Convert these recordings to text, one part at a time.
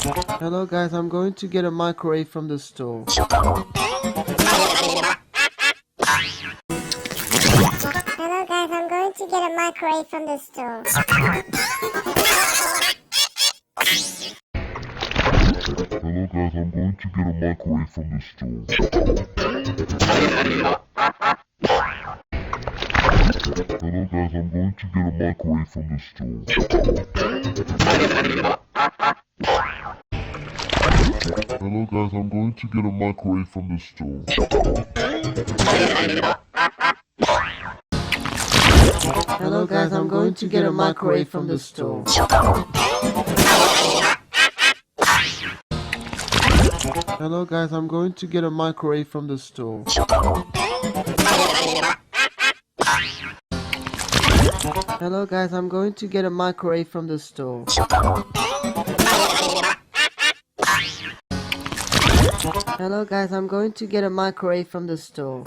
Hello guys, I'm going to get a microwave from the store. Hello guys, I'm going to get a microwave from the store. Hello guys, I'm going to get a microwave from the store. Hello guys, I'm going to get a microwave from the store. Hello guys, I'm going to get a microwave from the store. Hello guys, I'm going to get a microwave from the store. Hello guys, I'm going to get a microwave from the store. Hello guys, I'm going to get a microwave from the store.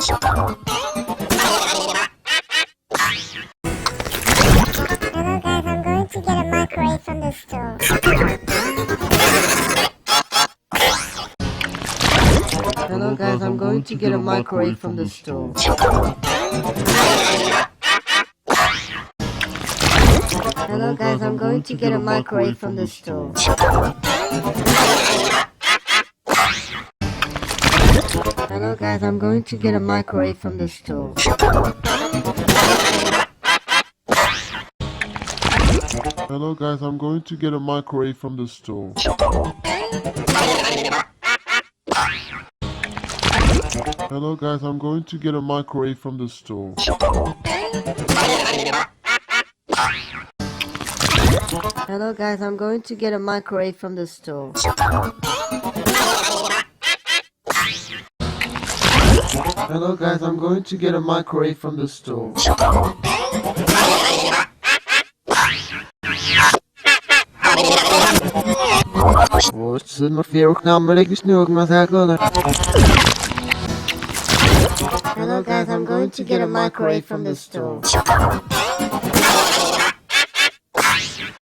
Hello guys, I'm going to get a microwave from the store. Hello guys, I'm going to get a microwave from the store. Hello guys, I'm going to get a microwave from the store. Hello guys, I'm going to get a microwave from the store. Hello guys, I'm going to get a microwave from the store. Hello guys, I'm going to get a microwave from the store. Hello guys, I'm going to get a microwave from the store. Hello guys, I'm going to get a microwave from the store. Hello guys, I'm going to get a microwave from the store. Olsun maar veel namelijk is nu ook maar zeggen. Hello guys, I'm going to get a microwave from the store.